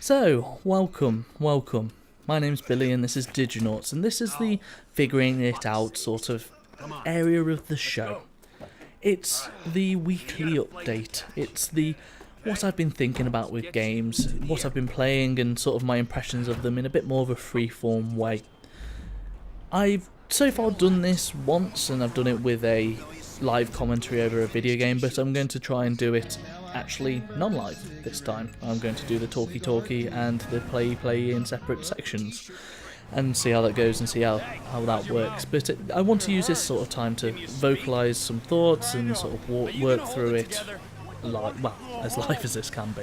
So, welcome. My name's Billy and this is Diginauts, and this is the figuring it out sort of area of the show. It's the weekly update, it's the what I've been thinking about with games, what I've been playing and sort of my impressions of them in a bit more of a free-form way. I've so far done this once and I've done it with a live commentary over a video game, but I'm going to try and do it actually non-live this time. I'm going to do the talkie and the play in separate sections and see how that goes and see how that works. But I want to use this sort of time to vocalise some thoughts and sort of work through it as live as this can be.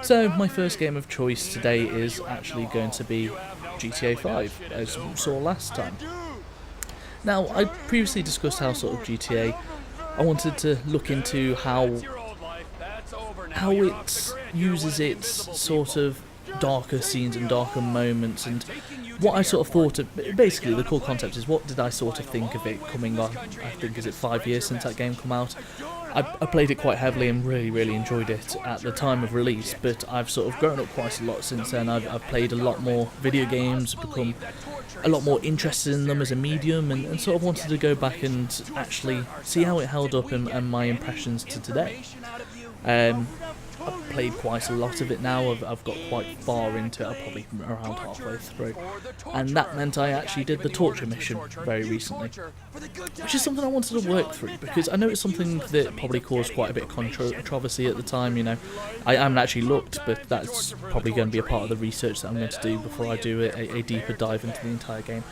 So my first game of choice today is actually going to be GTA 5, as we saw last time. Now, I previously discussed how sort of GTA, I wanted to look into how it uses its sort of darker scenes and darker moments, and what I sort of thought of. Basically the core concept is, what did I sort of think of it coming on, I think, is it 5 years since that game come out? I played it quite heavily and really enjoyed it at the time of release, but I've sort of grown up quite a lot since then. I've played a lot more video games, become a lot more interested in them as a medium, and sort of wanted to go back and actually see how it held up and my impressions to today. I've played quite a lot of it now, I've got quite far into it, I'm probably around halfway through, and that meant I actually did the torture mission very recently, which is something I wanted to work through, because I know it's something that probably caused quite a bit of controversy at the time. You know, I haven't actually looked, but that's probably going to be a part of the research that I'm going to do before I do a deeper dive into the entire game.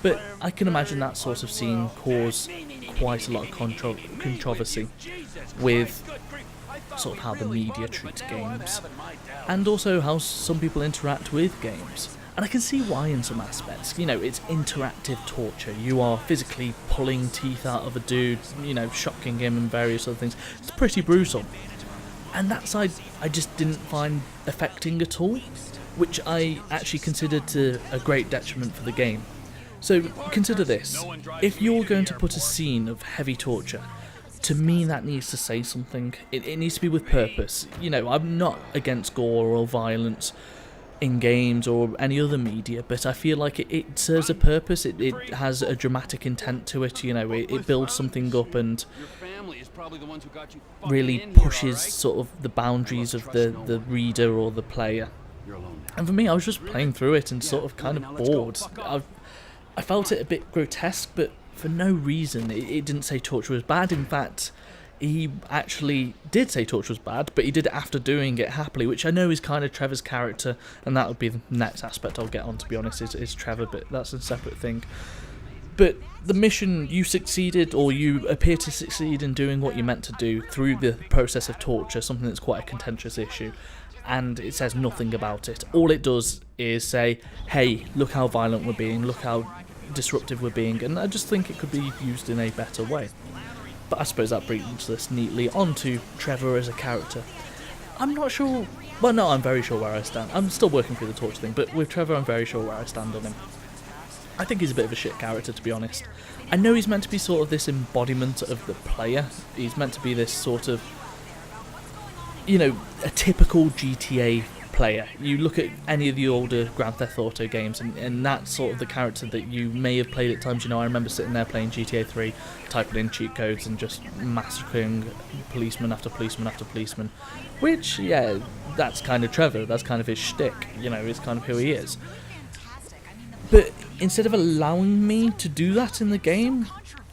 But I can imagine that sort of scene caused quite a lot of controversy with sort of how the media treats games, and also how some people interact with games. And I can see why in some aspects. You know, it's interactive torture. You are physically pulling teeth out of a dude, you know, shocking him and various other things. It's pretty brutal. And that side I just didn't find affecting at all, which I actually considered to a great detriment for the game. So consider this. If you're going to put a scene of heavy torture, to me that needs to say something. It needs to be with purpose. You know, I'm not against gore or violence in games or any other media, but I feel like it serves a purpose. It has a dramatic intent to it. You know, it builds something up and really pushes sort of the boundaries of the reader or the player. And for me, I was just playing through it and sort of kind of bored. I felt it a bit grotesque, but for no reason. It didn't say torture was bad. In fact, he actually did say torture was bad, but he did it after doing it happily, which I know is kind of Trevor's character, and that would be the next aspect I'll get on, to be honest, is Trevor, but that's a separate thing. But the mission, you succeeded, or you appear to succeed in doing what you meant to do through the process of torture, something that's quite a contentious issue, and it says nothing about it. All it does is say, hey, look how violent we're being, look how disruptive we're being, and I just think it could be used in a better way. But I suppose that brings us neatly onto Trevor as a character. I'm not sure, well no, I'm very sure where I stand. I'm still working through the torture thing, but with Trevor I'm very sure where I stand on him. I think he's a bit of a shit character, to be honest. I know he's meant to be sort of this embodiment of the player. He's meant to be this sort of, you know, a typical GTA player. You look at any of the older Grand Theft Auto games, and that's sort of the character that you may have played at times. You know, I remember sitting there playing GTA 3, typing in cheat codes and just massacring policeman after policeman after policeman, which, yeah, that's kind of Trevor, that's kind of his shtick, you know, it's kind of who he is. But instead of allowing me to do that in the game,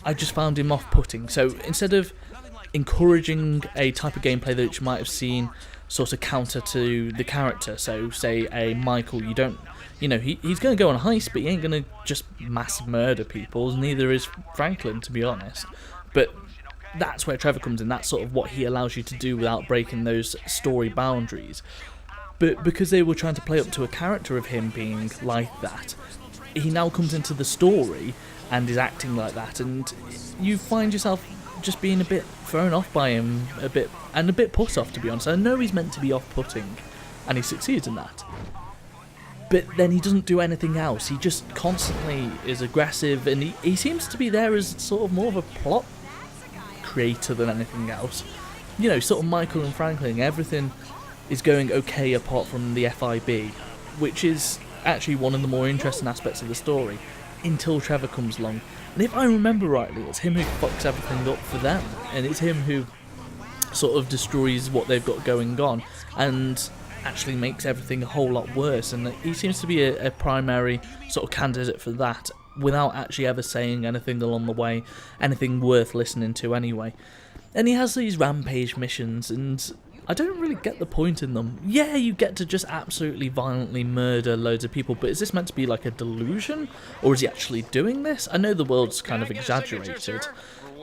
I just found him off-putting. So instead of encouraging a type of gameplay that you might have seen sort of counter to the character, so say a Michael, you don't, you know, he's going to go on a heist, but he ain't going to just mass murder people, neither is Franklin, to be honest. But that's where Trevor comes in, that's sort of what he allows you to do without breaking those story boundaries. But because they were trying to play up to a character of him being like that, he now comes into the story and is acting like that, and you find yourself just being a bit thrown off by him, a bit put off, to be honest. I know he's meant to be off-putting, and he succeeds in that. But then he doesn't do anything else. He just constantly is aggressive, and he seems to be there as sort of more of a plot creator than anything else. You know, sort of Michael and Franklin, everything is going okay apart from the FIB, which is actually one of the more interesting aspects of the story, until Trevor comes along. And if I remember rightly, it's him who fucks everything up for them, and it's him who sort of destroys what they've got going on, and actually makes everything a whole lot worse. And he seems to be a primary sort of candidate for that, without actually ever saying anything along the way, anything worth listening to anyway. And he has these rampage missions, and I don't really get the point in them. Yeah, you get to just absolutely violently murder loads of people, but is this meant to be like a delusion? Or is he actually doing this? I know the world's kind of exaggerated,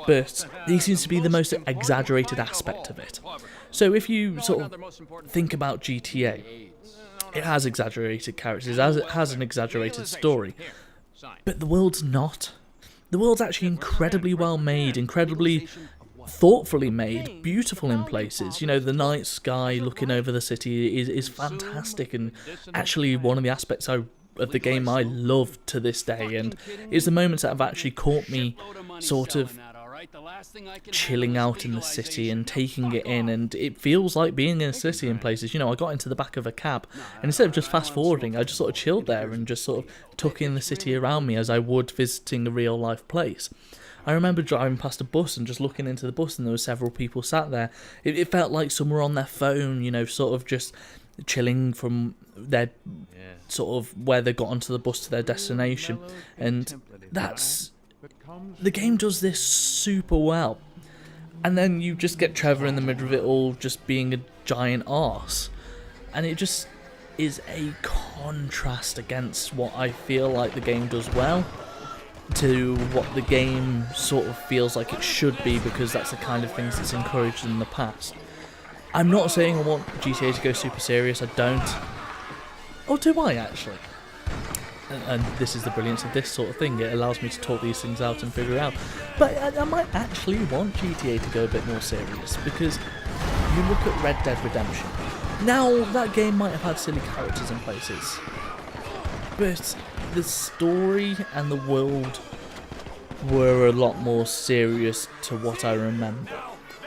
but he seems to be the most exaggerated aspect of it. So if you sort of think about GTA, it has exaggerated characters, it has an exaggerated story, but the world's not. The world's actually incredibly well made, incredibly thoughtfully made, beautiful in places. You know, the night sky looking over the city is fantastic, and actually one of the aspects of the game I love to this day, and is the moments that have actually caught me sort of chilling out in the city and taking it in, and it feels like being in a city in places. You know, I got into the back of a cab, and instead of just fast forwarding, I just sort of chilled there and just sort of took in the city around me as I would visiting a real life place. I remember driving past a bus and just looking into the bus, and there were several people sat there. It felt like some were on their phone, you know, sort of just chilling from their sort of where they got onto the bus to their destination. And that's... the game does this super well. And then you just get Trevor in the middle of it all just being a giant arse. And it just is a contrast against what I feel like the game does well, to what the game sort of feels like it should be, because that's the kind of things it's encouraged in the past. I'm not saying I want GTA to go super serious, I don't. Or do I, actually? And this is the brilliance of this sort of thing, it allows me to talk these things out and figure it out. But I might actually want GTA to go a bit more serious, because you look at Red Dead Redemption. Now, that game might have had silly characters in places, but the story and the world were a lot more serious to what I remember.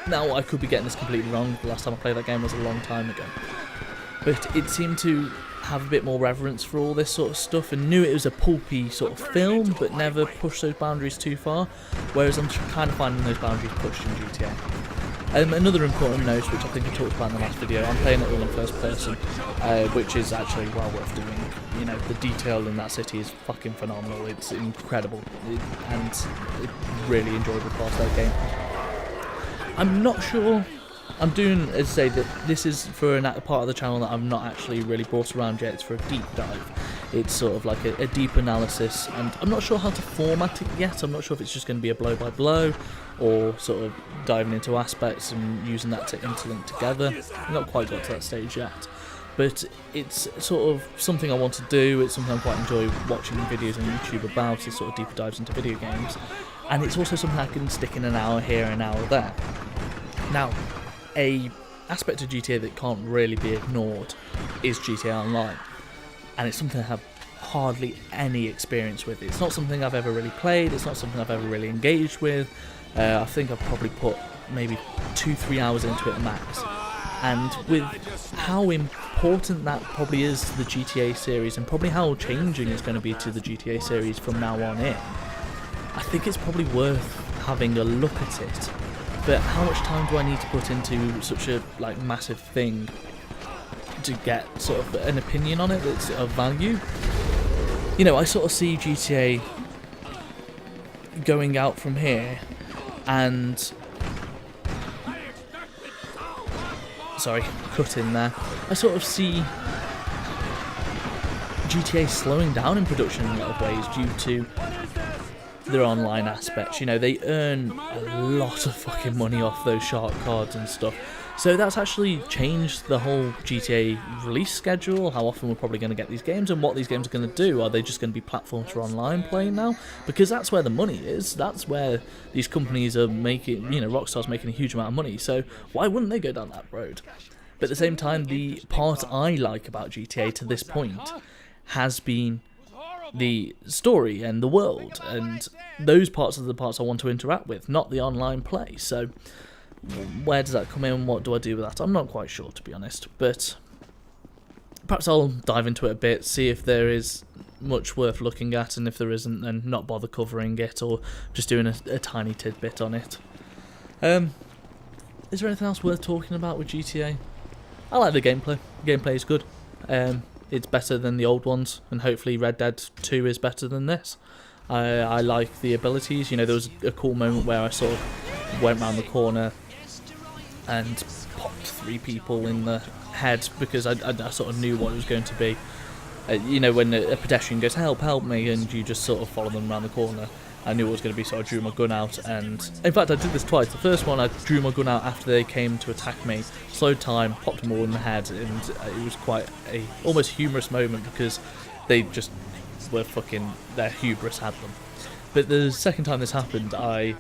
Now, I could be getting this completely wrong. The last time I played that game was a long time ago. But it seemed to have a bit more reverence for all this sort of stuff, and knew it was a pulpy sort of film, but never pushed those boundaries too far, whereas I'm kind of finding those boundaries pushed in GTA. Another important note, which I think I talked about in the last video, I'm playing it all in first person, which is actually well worth doing. You know, the detail in that city is fucking phenomenal, it's incredible, and it really enjoyable part of that game. I'm not sure, I'm doing, as I say, that this is for a part of the channel that I've not actually really brought around yet. It's for a deep dive. It's sort of like a deep analysis, and I'm not sure how to format it yet. I'm not sure if it's just going to be a blow by blow, or sort of diving into aspects and using that to interlink together. I've not quite got to that stage yet, but it's sort of something I want to do. It's something I quite enjoy watching videos on YouTube about, is sort of deeper dives into video games, and it's also something I can stick in an hour here, an hour there. Now, a aspect of GTA that can't really be ignored is GTA Online, and it's something I have hardly any experience with. It's not something I've ever really played, it's not something I've ever really engaged with. I think I've probably put maybe 2-3 hours into it max, and with how important that probably is to the GTA series, and probably how changing it's going to be to the GTA series from now on in, I think it's probably worth having a look at it. But how much time do I need to put into such a massive thing to get sort of an opinion on it that's of value? You know, I sort of see GTA going out from here, and sorry, cut in there. I sort of see GTA slowing down in production in a lot of ways due to their online aspects. You know, they earn a lot of fucking money off those shark cards and stuff. So that's actually changed the whole GTA release schedule, how often we're probably going to get these games, and what these games are going to do. Are they just going to be platforms for online play now? Because that's where the money is. That's where these companies are making, you know, Rockstar's making a huge amount of money. So why wouldn't they go down that road? But at the same time, the part I like about GTA to this point has been the story and the world, and those parts are the parts I want to interact with, not the online play. So where does that come in? What do I do with that? I'm not quite sure, to be honest, but perhaps I'll dive into it a bit, see if there is much worth looking at, and if there isn't, then not bother covering it, or just doing a tiny tidbit on it. Is there anything else worth talking about with GTA? I like the gameplay. The gameplay is good. It's better than the old ones, and hopefully Red Dead 2 is better than this. I like the abilities. You know, there was a cool moment where I sort of went round the corner and popped 3 people in the head because I sort of knew what it was going to be. You know, when a pedestrian goes, help me, and you just sort of follow them around the corner. I knew it was going to be, so I drew my gun out, and in fact I did this twice. The first one I drew my gun out after they came to attack me, slowed time, popped them all in the head, and it was quite a almost humorous moment because they just were fucking, their hubris had them. But the second time this happened, I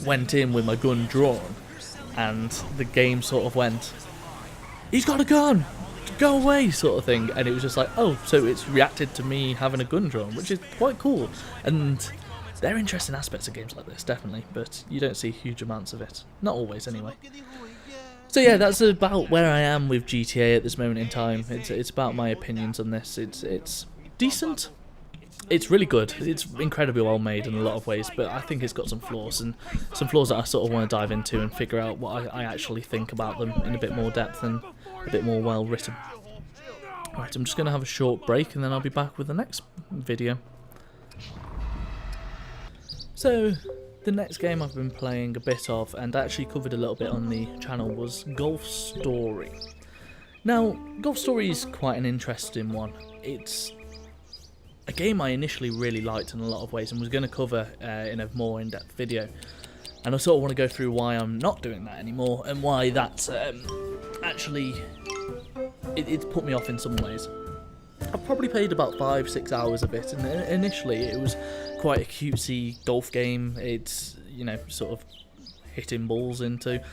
went in with my gun drawn, and the game sort of went, he's got a gun! Go away, sort of thing, and it was just like, oh, so it's reacted to me having a gun drawn, which is quite cool. And there are interesting aspects of games like this, definitely, but you don't see huge amounts of it. Not always, anyway. So yeah, that's about where I am with GTA at this moment in time. It's about my opinions on this. It's decent. It's really good. It's incredibly well made in a lot of ways, but I think it's got some flaws, and some flaws that I sort of want to dive into and figure out what I actually think about them in a bit more depth and a bit more well written. Right, I'm just going to have a short break and then I'll be back with the next video. So, the next game I've been playing a bit of, and actually covered a little bit on the channel, was Golf Story. Now, Golf Story is quite an interesting one. It's a game I initially really liked in a lot of ways and was going to cover in a more in-depth video. And I sort of want to go through why I'm not doing that anymore, and why that's actually, it's put me off in some ways. I've probably played about 5-6 hours of it, and initially it was quite a cutesy golf game. It's, you know, sort of hitting balls into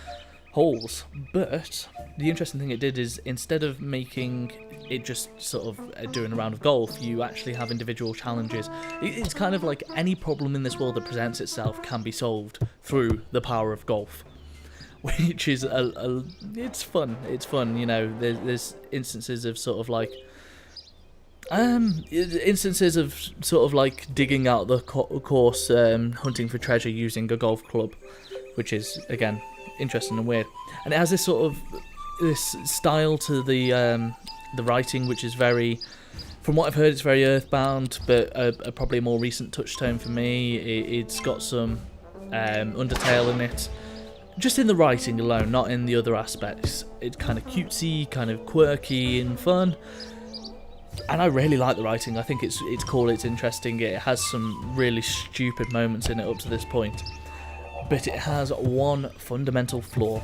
holes. But the interesting thing it did is, instead of making it just sort of doing a round of golf, you actually have individual challenges. It's kind of like any problem in this world that presents itself can be solved through the power of golf. Which is it's fun. It's fun, you know. There's instances of sort of like digging out the course, hunting for treasure using a golf club, which is again interesting and weird. And it has this sort of this style to the writing, which is very, from what I've heard, it's very Earthbound, but probably a more recent touchstone for me. It's got some Undertale in it. Just in the writing alone, not in the other aspects. It's kind of cutesy, kind of quirky and fun. And I really like the writing. I think it's cool, it's interesting. It has some really stupid moments in it up to this point. But it has one fundamental flaw.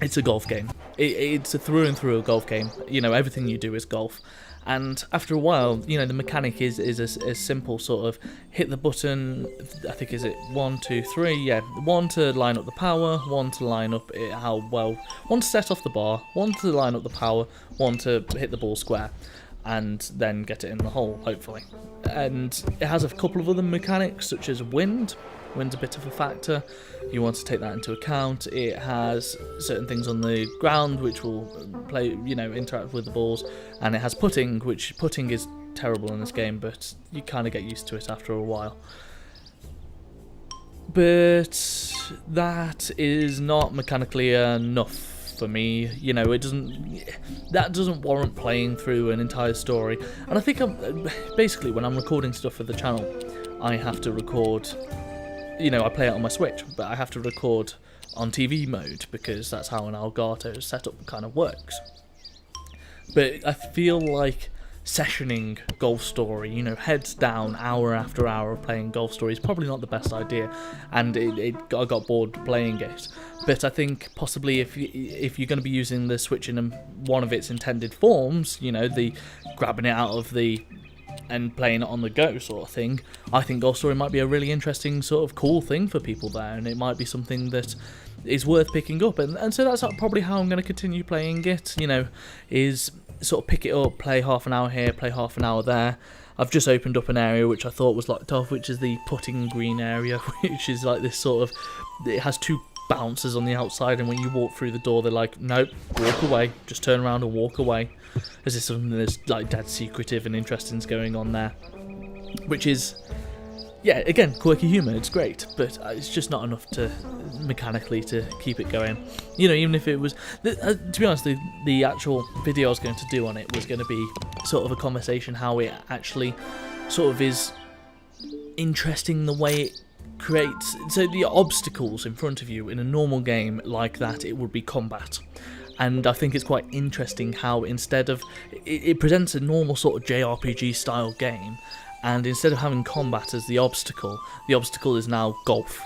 It's a golf game. It's a through and through a golf game. You know, everything you do is golf. And after a while, you know, the mechanic is a simple sort of hit the button. I think, is it 1, 2, 3? Yeah, 1 to line up the power, 1 to line up it how well, 1 to set off the bar, 1 to line up the power, 1 to hit the ball square, and then get it in the hole, hopefully. And it has a couple of other mechanics, such as wind. Wind's a bit of a factor. You want to take that into account. It has certain things on the ground which will interact with the balls, and it has putting, which putting is terrible in this game, but you kind of get used to it after a while. But that is not mechanically enough for me. You know, that doesn't warrant playing through an entire story. And I think basically when I'm recording stuff for the channel, I have to record. You know, I play it on my Switch, but I have to record on TV mode because that's how an Elgato setup kind of works. But I feel like sessioning Golf Story, you know, heads down, hour after hour of playing Golf Story is probably not the best idea, and I got bored playing it. But I think possibly if you're going to be using the Switch in one of its intended forms, you know, the grabbing it out of the and playing it on the go sort of thing, I think Golf Story might be a really interesting sort of cool thing for people there, and it might be something that is worth picking up, and so that's probably how I'm going to continue playing it, you know, is sort of pick it up, play half an hour here, play half an hour there. I've just opened up an area which I thought was locked off, which is the putting green area, which is like this sort of, it has 2 bouncers on the outside, and when you walk through the door, they're like, nope, walk away, just turn around and walk away. As if something that's like dead secretive and interesting is going on there, which is, yeah, again, quirky humour. It's great, but it's just not enough to mechanically to keep it going. You know, even if it was, to be honest, the actual video I was going to do on it was going to be sort of a conversation how it actually sort of is interesting the way it creates. So the obstacles in front of you in a normal game like that, it would be combat. And I think it's quite interesting how instead of, it presents a normal sort of JRPG style game, and instead of having combat as the obstacle is now golf.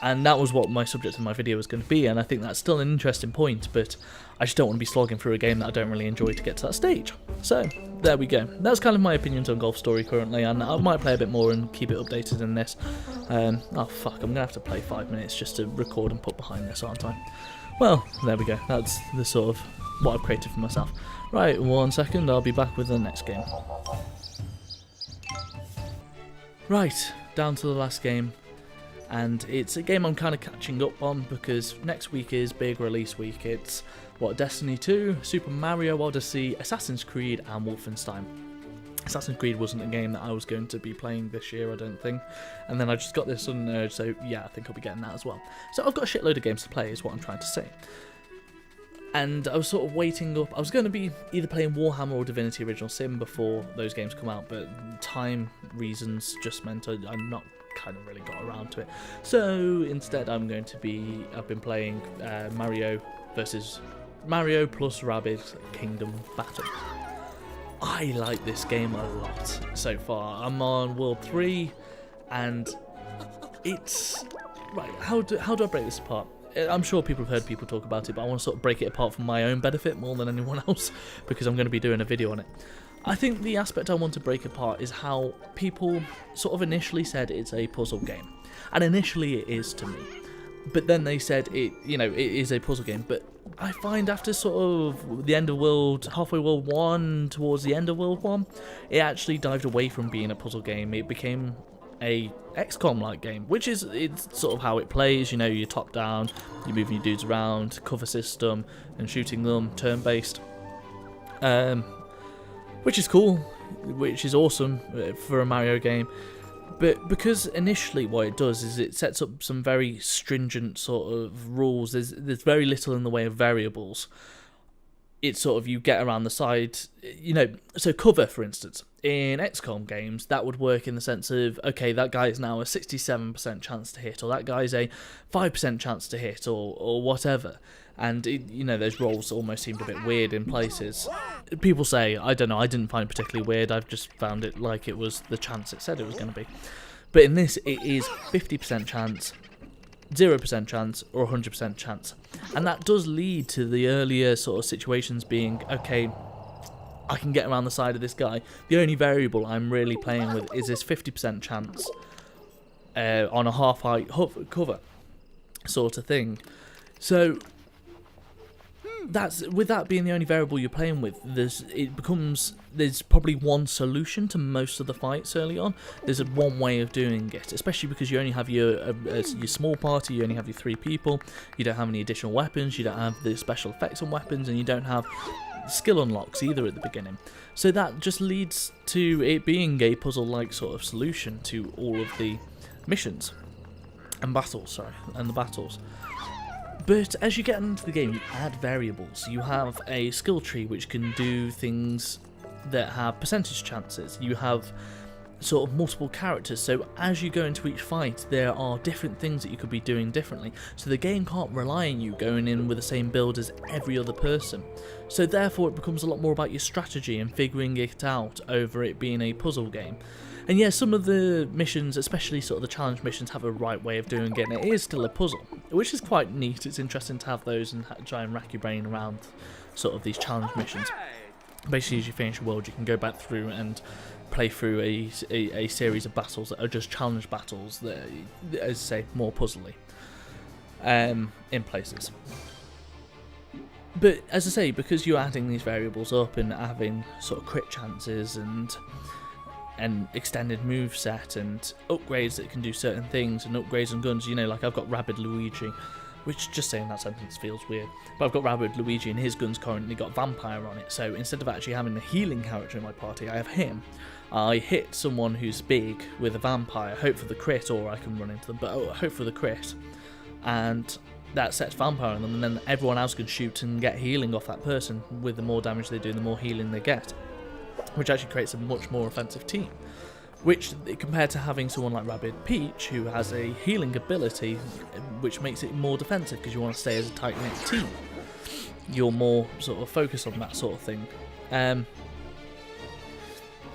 And that was what my subject of my video was going to be, and I think that's still an interesting point, but I just don't want to be slogging through a game that I don't really enjoy to get to that stage. So, there we go. That's kind of my opinions on Golf Story currently, and I might play a bit more and keep it updated in this. Oh fuck, I'm going to have to play 5 minutes just to record and put behind this, aren't I? Well, there we go. That's the sort of what I've created for myself. Right, 1 second, I'll be back with the next game. Right, down to the last game. And it's a game I'm kind of catching up on because next week is big release week. It's, what, Destiny 2, Super Mario Odyssey, Assassin's Creed and Wolfenstein. Assassin's Creed wasn't a game that I was going to be playing this year, I don't think. And then I just got this sudden urge, so yeah, I think I'll be getting that as well. So I've got a shitload of games to play is what I'm trying to say. And I was sort of waiting up. I was going to be either playing Warhammer or Divinity Original Sin before those games come out, but time reasons just meant I'm not kind of really got around to it. So instead I've been playing Mario plus Rabbids Kingdom Battle. I like this game a lot so far. I'm on World 3 and it's... Right, how do I break this apart? I'm sure people have heard people talk about it, but I want to sort of break it apart for my own benefit more than anyone else because I'm going to be doing a video on it. I think the aspect I want to break apart is how people sort of initially said it's a puzzle game. And initially it is to me. But then they said it is a puzzle game. But I find after sort of the end of halfway World 1, towards the end of World 1, it actually dived away from being a puzzle game. It became a XCOM-like game, which is it's sort of how it plays. You know, you're top down, you're moving your dudes around, cover system, and shooting them, turn-based. Which is cool, which is awesome for a Mario game. But because initially what it does is it sets up some very stringent sort of rules. There's very little in the way of variables. It's sort of you get around the side, you know, so cover, for instance. In XCOM games, that would work in the sense of, okay, that guy is now a 67% chance to hit, or that guy's a 5% chance to hit, or whatever. And, those rolls almost seemed a bit weird in places. People say, I don't know, I didn't find it particularly weird, I've just found it like it was the chance it said it was going to be. But in this, it is 50% chance, 0% chance, or 100% chance. And that does lead to the earlier sort of situations being, okay, I can get around the side of this guy. The only variable I'm really playing with is this 50% chance on a half-height cover sort of thing. So with that being the only variable you're playing with, there's probably one solution to most of the fights early on. There's one way of doing it, especially because you only have your small party, you only have your 3 people, you don't have any additional weapons, you don't have the special effects on weapons, and you don't have skill unlocks either at the beginning. So that just leads to it being a puzzle-like sort of solution to all of the missions and battles, the battles. But as you get into the game, you add variables. You have a skill tree which can do things that have percentage chances. You have sort of multiple characters, so as you go into each fight, there are different things that you could be doing differently. So the game can't rely on you going in with the same build as every other person. So therefore it becomes a lot more about your strategy and figuring it out over it being a puzzle game. And yeah, some of the missions, especially sort of the challenge missions, have a right way of doing it, and it is still a puzzle, which is quite neat. It's interesting to have those and try and rack your brain around sort of these challenge missions. Basically, as you finish a world, you can go back through and play through a series of battles that are just challenge battles that are, as I say, more puzzly in places. But as I say, because you're adding these variables up and having sort of crit chances and extended moveset and upgrades that can do certain things and upgrades on guns, like I've got Rabid Luigi, which just saying that sentence feels weird. But I've got Rabbid Luigi and his gun's currently got Vampire on it, so instead of actually having a healing character in my party, I have him. I hit someone who's big with a Vampire, hope for the crit, or I can run into them, but hope for the crit, and that sets Vampire on them, and then everyone else can shoot and get healing off that person. With the more damage they do, the more healing they get, which actually creates a much more offensive team. Which, compared to having someone like Rabbid Peach, who has a healing ability, which makes it more defensive because you want to stay as a tight-knit team. You're more sort of focused on that sort of thing.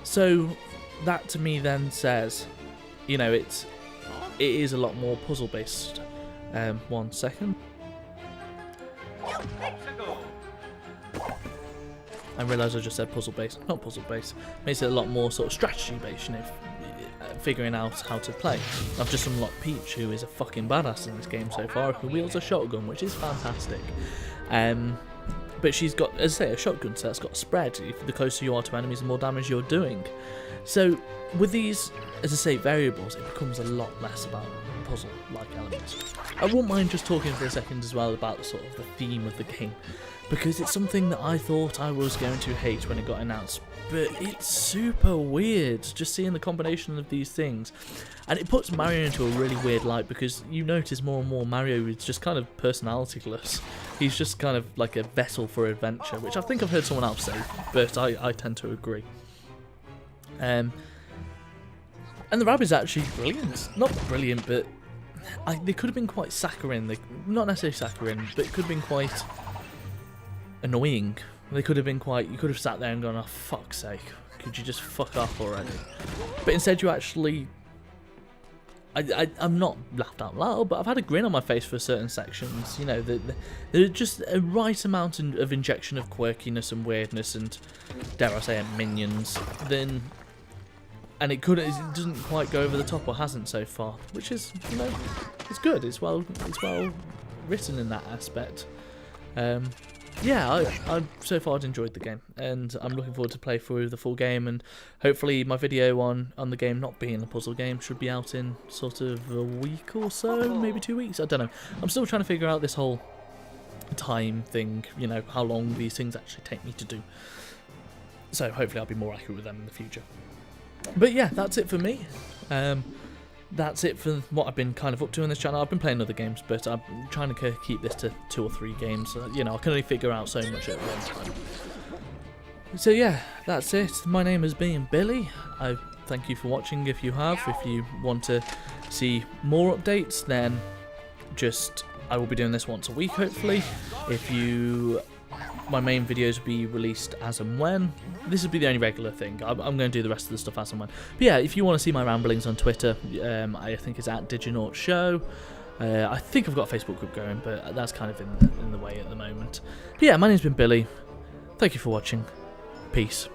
So that to me then says, you know, it is a lot more puzzle-based. 1 second. I realise I just said puzzle-based, not puzzle-based. Makes it a lot more sort of strategy-based, you know, figuring out how to play. I've just unlocked Peach, who is a fucking badass in this game so far, who wields a shotgun, which is fantastic. But she's got, as I say, a shotgun, so that's got spread. The closer you are to enemies, the more damage you're doing. So with these, as I say, variables, it becomes a lot less about puzzle-like elements. I wouldn't mind just talking for a second as well about sort of the theme of the game, because it's something that I thought I was going to hate when it got announced, but it's super weird just seeing the combination of these things. And it puts Mario into a really weird light, because you notice more and more Mario is just kind of personalityless. He's just kind of like a vessel for adventure, which I think I've heard someone else say, but I tend to agree. And the Rabbids are actually brilliant. Not brilliant, but they could have been quite saccharine. Not necessarily saccharine, but it could have been quite annoying. They could have been quite... You could have sat there and gone, oh, fuck's sake, could you just fuck off already? But instead you actually... I'm not laughed out loud, but I've had a grin on my face for certain sections. You know, there's just a right amount of injection of quirkiness and weirdness and, dare I say it, minions. And it doesn't quite go over the top, or hasn't so far, which is, you know, it's good. It's well written in that aspect. Yeah, I so far enjoyed the game, and I'm looking forward to play through the full game, and hopefully my video on the game not being a puzzle game should be out in sort of a week or so, maybe 2 weeks, I don't know. I'm still trying to figure out this whole time thing, you know, how long these things actually take me to do. So hopefully I'll be more accurate with them in the future. But yeah, that's it for me. That's it for what I've been kind of up to on this channel. I've been playing other games, but I'm trying to keep this to 2 or 3 games. So, you know, I can only figure out so much at one time. So yeah, that's it. My name has been Billy. I thank you for watching if you have. If you want to see more updates, then I will be doing this once a week, hopefully. My main videos will be released as and when. This will be the only regular thing. I'm going to do the rest of the stuff as and when. But yeah, if you want to see my ramblings on Twitter, I think it's at Diginauts Show. I think I've got a Facebook group going, but that's kind of in the way at the moment. But yeah, my name's been Billy. Thank you for watching. Peace.